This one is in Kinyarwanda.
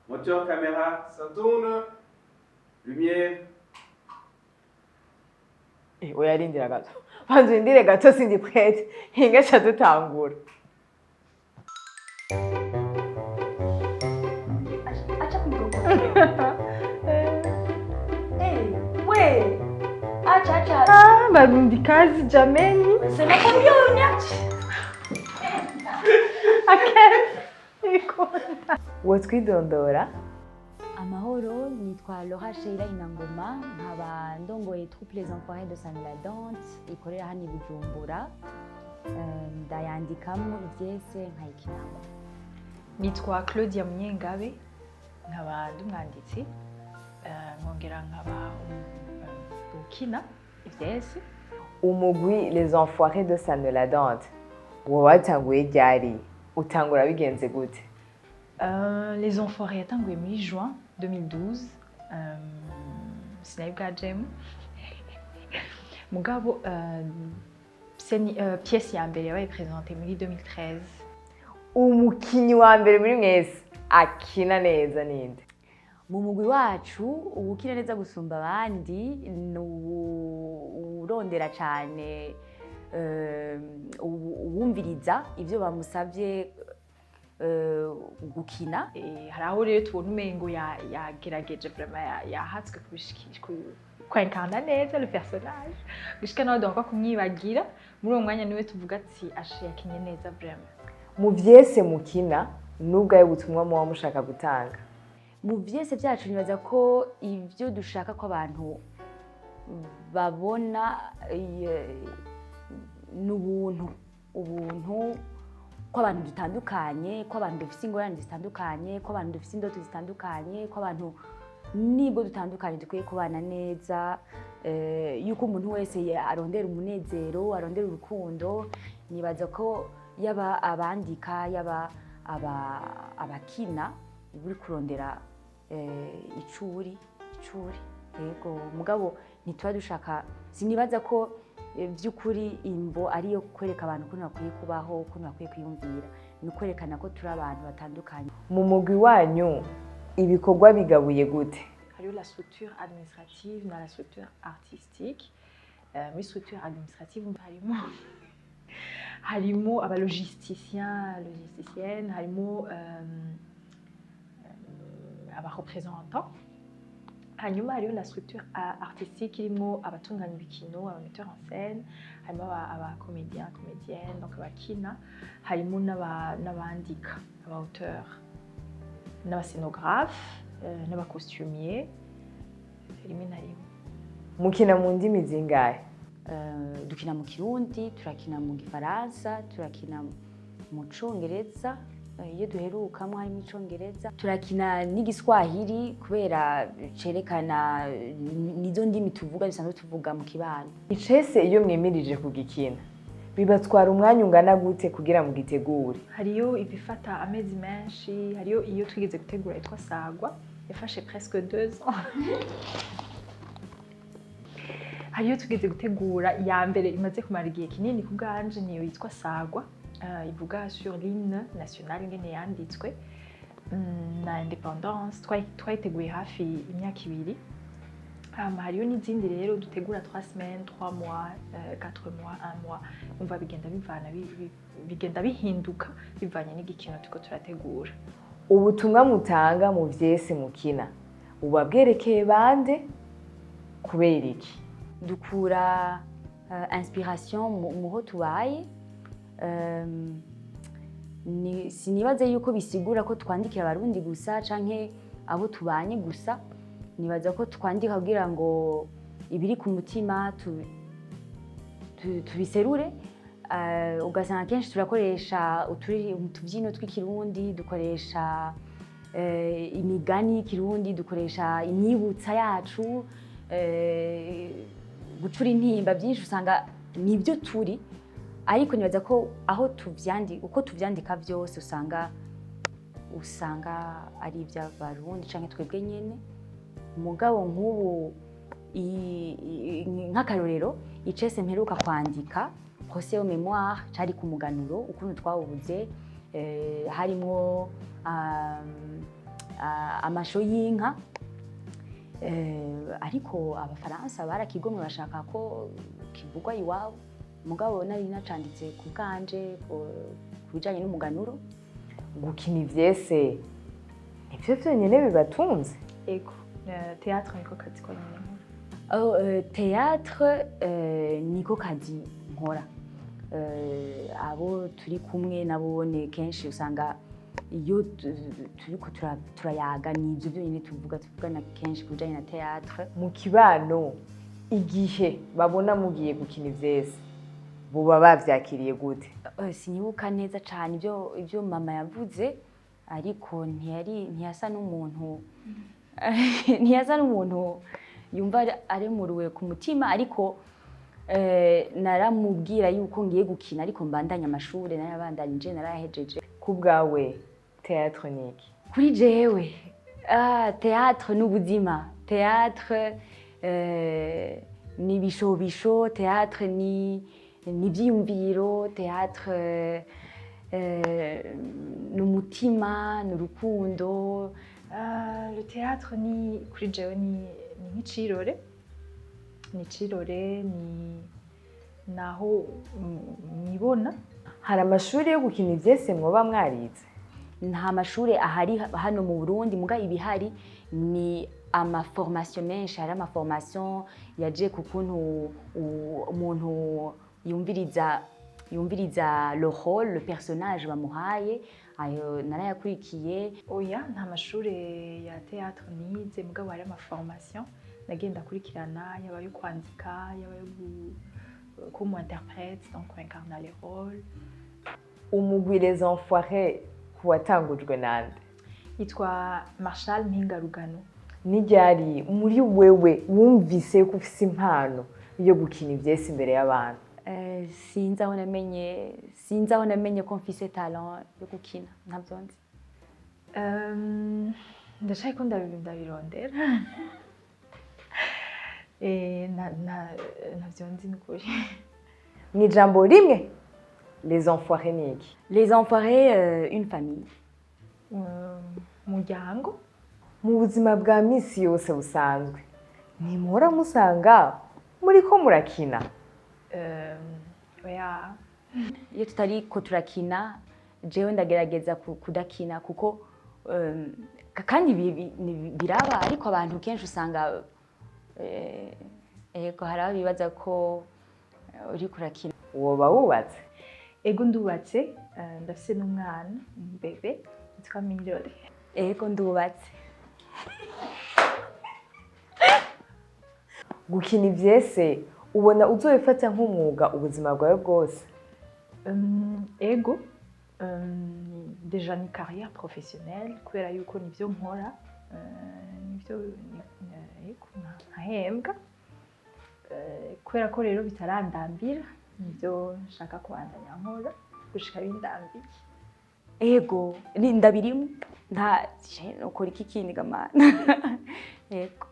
Moteur, caméra, ça tourne. Lumière. oya rindira gato banza urindire gato sindi prete hingasha dutangura. Acha kumgongo. Hey, we. Acha. Ah, barundi kazi jameni. Sema kwambia uniache. Wotwidondora? Amahoro, nitwa Laura Sheila Inangoma, nkaba ndongoye troupe Les Enfoirés de Sanladante, ikorera hano i Bujumbura. Ndayandikamo ivyese nkayikinamo. Nitwa Claudia Munyengabe, nkaba ndumwanditsi, nkongera nkaba ukina ivyese. Umugwi Les Enfoirés de Sanladante wowe watanguye ryari? Utangura bigenze gute? Les Enfoirés yatanguye muri juin 2012. Sinari bwajemo mugabo pièce ya mbere yabaye présentée muri 2013. Umukinyi wa mbere muri mwese akina neza ninde? Mu mugwi wacu uwukina neza gusumba abandi urondera cyane uwumviriza ivyo bamusavye gukina. Hari aho rero tubona umengo yagerageje vraiment yahatswe kwenkarna neza le personnage gushika nawe donc kumwibagira muri uwo mwanya niwe tuvuga ati ashe yakinye neza vraiment. Mu vyese mukina n'ubwaye butumwa muba mushaka gutanga? Mu vyese byacu nibaza ko ivyo dushaka ko abantu babona n'ubuntu ko abantu dutandukanye, ko abantu dufite ingorane zitandukanye, ko abantu dufite indoto zitandukanye, ko abantu nibwo dutandukanye dukwiye kubana neza, yuko umuntu wese arondera umunezero, arondera urukundo. Nibaza ko yaba abandika yaba abakina buri kurondera icuri yego mugabo ntitwa dushaka. Sinibaza ko by'ukuri imbo ariyo kwereka abantu ukuntu bakwiye kubaho, ukuntu bakwiye kwiyumvira, ni ukwerekana ko turi abantu batandukanye. Mu mugwi wanyu ibikorwa bigabuye gute? Hariyo la structure administrative na la structure artistique. Muri structure administrative harimo logisticienne, harimo abarepresentant. Hanyuma hariyo la structure artistique irimo abatunganya ibikino, abametteur en scène, harimo abacomédiens, comédiennes, donc abakina, harimo n'abandika, abaauteur, n'abascénographe, n'abacostumier, rimwe na rimwe. Mukina mu ndimi zingahe? Dukina mu Kirundi, turakina mu Gifaransa, turakina mu Congereza, iyo duherukamo harimo Icongereza, turakina n'Igiswahili kubera cerekana nizo ndimi tuvuga bisanzwe tuvuga mu kibano. Icese iyo mwemirije kugikina bibatwara umwanya ungana gute kugira mu gitegure? Hariyo ibifata amezi menshi, hariyo iyo twigeze gutegura yitwa Sagwa yafashe presque 2 ans. Hariyo tugeze gutegura ya mbere imaze kumara igihe kinini ku bwanje niyo yitwa Sagwa, ivuga sur l'hymne national ngene yanditswe na independance. Twayiteguye hafi imyaka 2. Hariyo n'izindi rero dutegura 3 semaines, 3 mois, 4 mois, 1 mois. Umva bigenda bihinduka bivanye n'igikino tuko turategura. Ubutumwa mutanga mu vyese mukina ubabwerekeye bande kubera iki? Dukura inspiration muho tubaye. Sinibaze yuko bisigura ko twandikira abarundi gusa canke abo tubanye gusa. Nibaza ko twandika kugira ngo ibiri ku mutima tubiserure. Ugasanga kenshi turakoresha utubyino tw'ikirundi, dukoresha imigani y'ikirundi, dukoresha imyibutsa yacu, gucura intimba byinshi usanga nibyo turi. Ariko nibaza ko aho uko tuvyandika byose usanga ari iby'abarundi canke twebwe nyene. Mugabo nk'ubu nk'akarorero icese mperuka kwandika procès au mémoire cari ku muganuro ukuntu twawubuze, harimo amasho y'inka. Ariko abafaransa barakigomwe bashaka ko kivugwa iwabo, mugabo nari nacanditse ku bwanje ku bijanye n'umuganuro. Gukina ivyese nivyo vyonyene bibatunze? Ego, théâtre niko kazi konyene nkora. Théâtre niko kazi nkora. Abo turi kumwe nabone kenshi usanga iyo turiko turayaga n'ivyo byonyine tuvugana kenshi ku bijanye na théâtre. Mu kibano igihe babona mugiye gukina ivyese buba bavyakiriye gute? Sinibuka neza cyane ibyo mama yavuze, ariko ntiyasa n'umuntu yumva aremuruwe ku mutima, ariko naramubwira yuko ngiye gukina ariko mbandanya amashuri, narabandanije narahejeje. Ku bwawe théâtre niki? Kuri jewe théâtre n'ubuzima, théâtre ni ibishobisho, théâtre ni ibyiyumviro, théâtre ni umutima, ni urukundo. Le théâtre ni kuri jewe ni nk'icirore, ni naho nibona. Hari amashuri yo gukina ivyese mwoba mwarize? Nta mashuri ahari hano mu Burundi, muga ibihari ni amaformation menshi. Hari amaformation yaje ku kuntu umuntu yumviriza le rôle, le personnage bamuhaye, ayo narayakurikiye. Oya, nta mashuri ya théâtre nize, mugabo hari amaformation nagenda kurikirana, yaba yo kwandika, yaba yo comme interprète, donc incarner les rôles. Umugwi Les Enfoirés kuwatangujwe nande? Yitwa Marshal Mpingarugano. Ni ryari muri wewe wumvise ko ufise impano yo gukina ivyese imbere y'abantu? Sinzi aho namenye ko mfise talent yo gukina, ntabyo nzi. Ndashaka ko ndabirondera. Ntabyo nzi n'ukuri. Mu ijambo rimwe Les Enfoirés niki? Les Enfoirés, une famille. Umuryango. Mu buzima bwa misi yose busanzwe ntimuhora musanga muriko murakina? Oya. Iyo tutariko turakina, jewe ndagerageza kudakina, kuko kandi biraba, ariko abantu kenshi usanga hari abo bibaza ko uriko urakina. Woba wubatse? Ego ndubatse, ndafise n'umwana, bebe, yitwa Mirore. Ego ndubatse. Gukina ivyese ubona uzobifata nk'umwuga ubuzima bwawe bwose? Ego, déjà ni carrière professionnelle, kubera yuko nivyo nkora, nivyo nkahembwa, kubera ko rero bitarandambira, nivyo nshaka kubandanya nkora gushika bindambiye. Ego, ndabirimo, nta ukora iki kindi gamana. Ego.